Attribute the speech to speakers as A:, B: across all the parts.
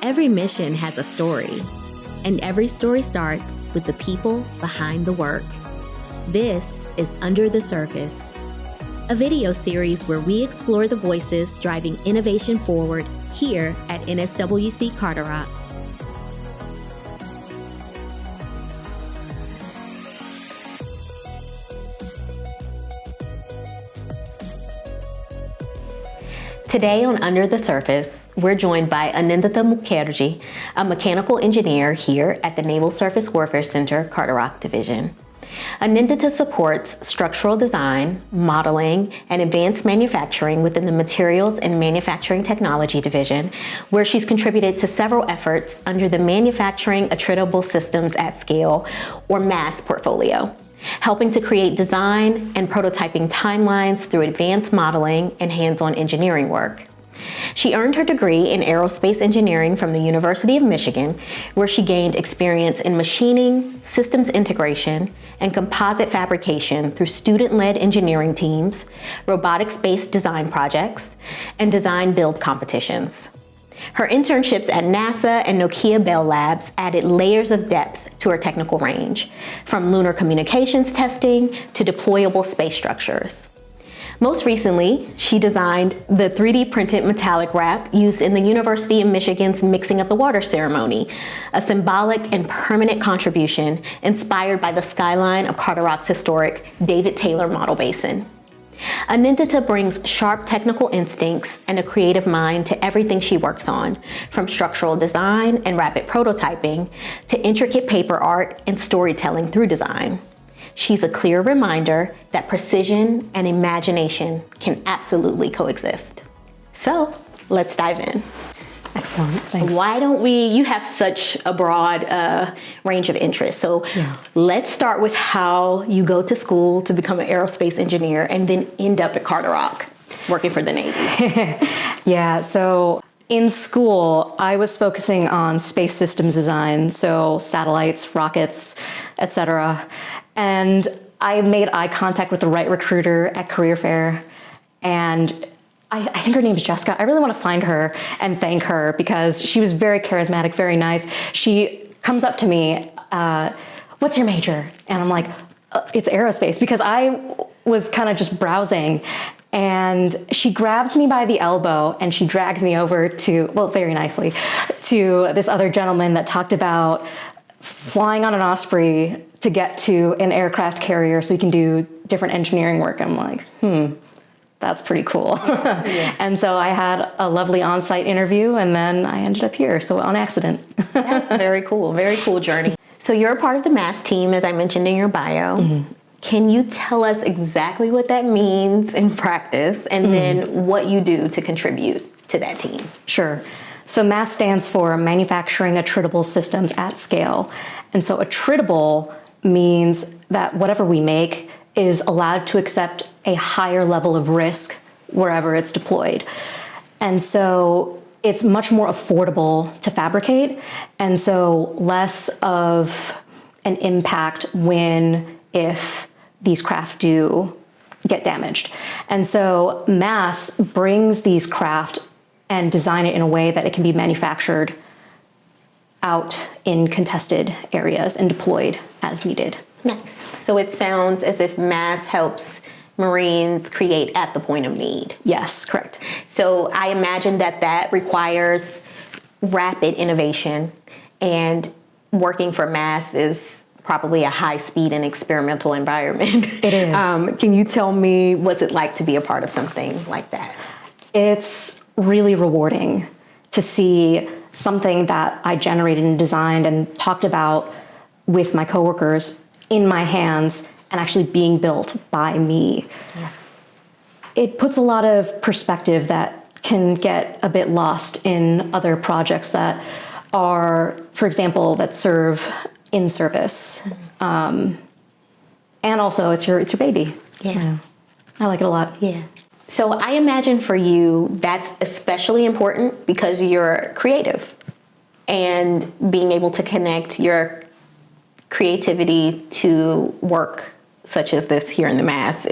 A: Every mission has a story, and every story starts with the people behind the work. This is Under the Surface, a video series where we explore the voices driving innovation forward here at NSWC Carderock. Today on Under the Surface, we're joined by Anindita Mukherjee, a mechanical engineer here at the Naval Surface Warfare Center, Carderock Division. Anindita supports structural design, modeling, and advanced manufacturing within the Materials and Manufacturing Technology Division, where she's contributed to several efforts under the Manufacturing Attritable Systems at Scale, or MASS portfolio, helping to create design and prototyping timelines through advanced modeling and hands-on engineering work. She earned her degree in aerospace engineering from the University of Michigan, where she gained experience in machining, systems integration, and composite fabrication through student-led engineering teams, robotics-based design projects, and design build competitions. Her internships at NASA and Nokia Bell Labs added layers of depth to her technical range, from lunar communications testing to deployable space structures. Most recently, she designed the 3D printed metallic wrap used in the University of Michigan's Mixing of the Water ceremony, a symbolic and permanent contribution inspired by the skyline of Carderock's historic David Taylor Model Basin. Anindita brings sharp technical instincts and a creative mind to everything she works on, from structural design and rapid prototyping to intricate paper art and storytelling through design. She's a clear reminder that precision and imagination can absolutely coexist. So let's dive in.
B: Excellent, thanks.
A: Why don't you have such a broad range of interests. So let's start with how you go to school to become an aerospace engineer and then end up at Carderock working for the Navy.
B: So in school, I was focusing on space systems design, so satellites, rockets, etc. And I made eye contact with the right recruiter at career fair, and I think her name is Jessica. I really want to find her and thank her because she was very charismatic, very nice. She comes up to me, what's your major? And I'm like, it's aerospace, because I was kind of just browsing. And she grabs me by the elbow and she drags me over to, very nicely, to this other gentleman that talked about flying on an Osprey to get to an aircraft carrier so you can do different engineering work. I'm like, that's pretty cool. And so I had a lovely on-site interview and then I ended up here, so on accident.
A: That's very cool journey. So you're a part of the MASS team, as I mentioned in your bio. Mm-hmm. Can you tell us exactly what that means in practice and then what you do to contribute to that team?
B: Sure. So MASS stands for Manufacturing Attritable Systems at Scale. And so attritable means that whatever we make is allowed to accept a higher level of risk wherever it's deployed. And so it's much more affordable to fabricate, and so less of an impact if these craft do get damaged. And so MASS brings these craft and design it in a way that it can be manufactured out in contested areas and deployed as needed.
A: Nice. So it sounds as if MASS helps Marines create at the point of need.
B: Yes, correct.
A: So I imagine that requires rapid innovation, and working for MASS is probably a high speed and experimental environment.
B: It is.
A: Can you tell me what's it like to be a part of something like that?
B: It's really rewarding to see something that I generated and designed and talked about with my coworkers in my hands and actually being built by me. Yeah. It puts a lot of perspective that can get a bit lost in other projects that are, for example, that serve in service. And also it's your baby.
A: Yeah.
B: I like it a lot.
A: Yeah. So I imagine for you, that's especially important because you're creative, and being able to connect your creativity to work such as this here in the MASS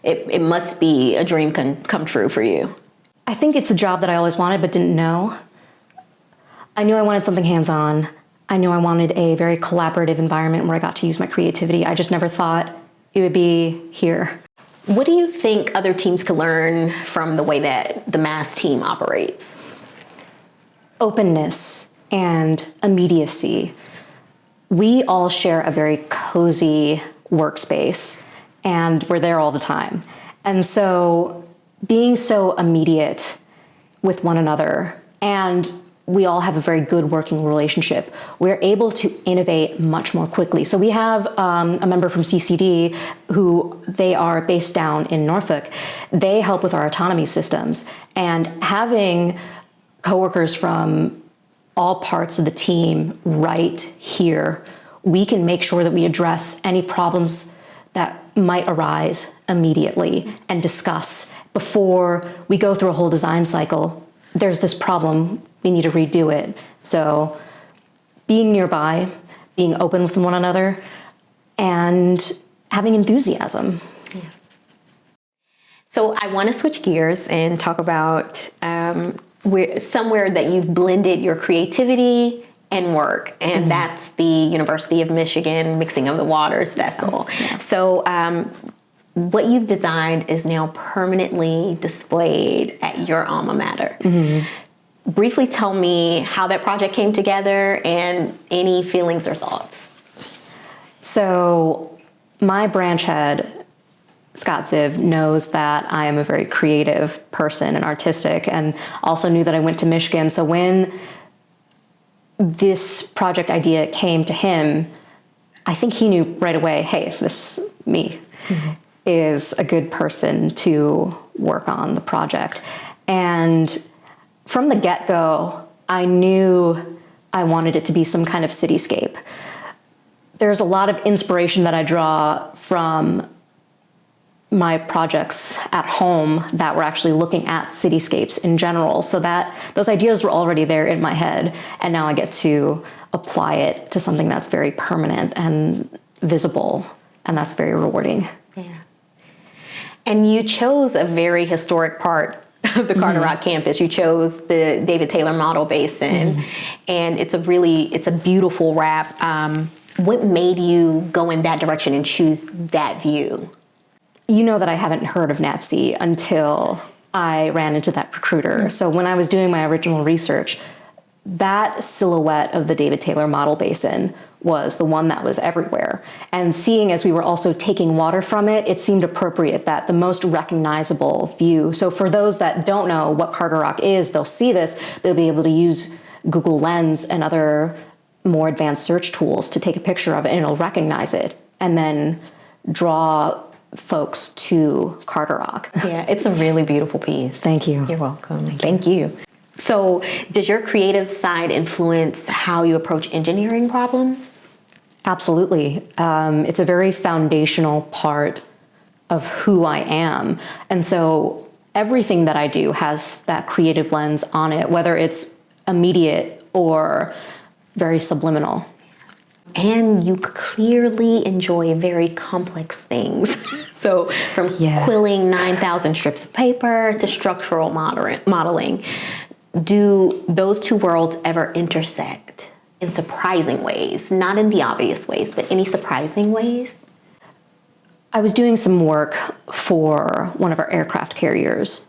A: it must be a dream come true for you.
B: I think it's a job that I always wanted but didn't know. I knew I wanted something hands-on. I knew I wanted a very collaborative environment where I got to use my creativity. I just never thought it would be here.
A: What do you think other teams could learn from the way that the MAS team operates?
B: Openness and immediacy. We all share a very cozy workspace, and we're there all the time. And so being so immediate with one another, and we all have a very good working relationship, we're able to innovate much more quickly. So we have a member from CCD who they are based down in Norfolk. They help with our autonomy systems, and having coworkers from all parts of the team right here, we can make sure that we address any problems that might arise immediately and discuss before we go through a whole design cycle. There's this problem, we need to redo it. So being nearby, being open with one another, and having enthusiasm.
A: Yeah. So I want to switch gears and talk about somewhere that you've blended your creativity and work, and that's the University of Michigan Mixing of the Waters vessel.
B: Yeah.
A: So what you've designed is now permanently displayed at your alma mater. Briefly tell me how that project came together and any feelings or thoughts.
B: So my branch head, Scott Ziv, knows that I am a very creative person and artistic, and also knew that I went to Michigan. So when this project idea came to him, I think he knew right away, hey, this me is a good person to work on the project. And from the get-go, I knew I wanted it to be some kind of cityscape. There's a lot of inspiration that I draw from my projects at home that were actually looking at cityscapes in general, so that those ideas were already there in my head, and now I get to apply it to something that's very permanent and visible, and that's very rewarding.
A: Yeah. And you chose a very historic part of the Carderock campus. You chose the David Taylor Model Basin, and it's a beautiful wrap. What made you go in that direction and choose that view?
B: You know that I haven't heard of NAVSEA until I ran into that recruiter. So when I was doing my original research, that silhouette of the David Taylor Model Basin was the one that was everywhere. And seeing as we were also taking water from it, it seemed appropriate that the most recognizable view. So for those that don't know what Carderock is, they'll see this, they'll be able to use Google Lens and other more advanced search tools to take a picture of it, and it'll recognize it and then draw folks to Carderock.
A: Yeah, it's a really beautiful piece.
B: Thank you.
A: You're welcome. Thank you. So does your creative side influence how you approach engineering problems?
B: Absolutely. It's a very foundational part of who I am. And so everything that I do has that creative lens on it, whether it's immediate or very subliminal.
A: And you clearly enjoy very complex things. So from quilling 9,000 strips of paper to structural modeling, do those two worlds ever intersect in surprising ways? Not in the obvious ways, but any surprising ways?
B: I was doing some work for one of our aircraft carriers,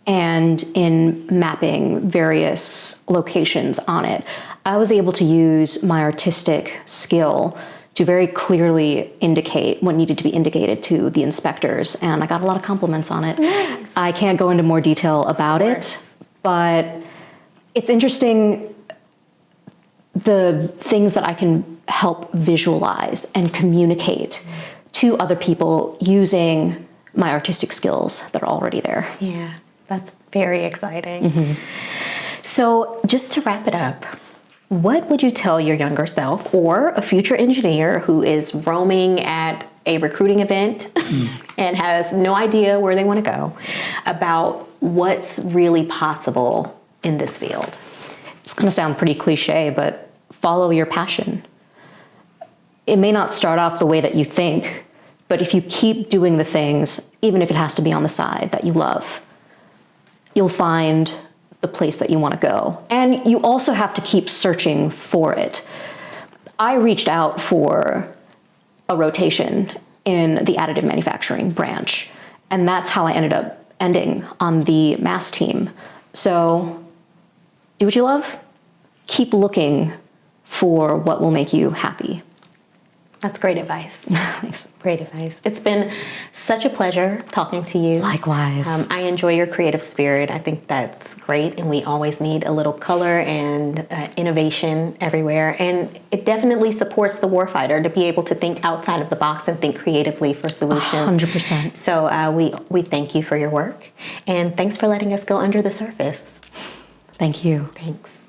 B: and in mapping various locations on it, I was able to use my artistic skill to very clearly indicate what needed to be indicated to the inspectors, and I got a lot of compliments on it.
A: Nice.
B: I can't go into more detail about it, but it's interesting the things that I can help visualize and communicate to other people using my artistic skills that are already there.
A: Yeah, that's very exciting. So just to wrap it up, what would you tell your younger self or a future engineer who is roaming at a recruiting event and has no idea where they want to go about what's really possible in this field?
B: It's going to sound pretty cliche, but follow your passion. It may not start off the way that you think, but if you keep doing the things, even if it has to be on the side, that you love, you'll find the place that you want to go. And you also have to keep searching for it. I reached out for a rotation in the additive manufacturing branch, and that's how I ended up ending on the mass team. So do what you love. Keep looking for what will make you happy.
A: That's great advice.
B: Thanks.
A: Great advice. It's been such a pleasure talking to you.
B: Likewise.
A: I enjoy your creative spirit. I think that's great, and we always need a little color and innovation everywhere. And it definitely supports the warfighter to be able to think outside of the box and think creatively for solutions.
B: 100%.
A: So we thank you for your work, and thanks for letting us go under the surface.
B: Thank you.
A: Thanks.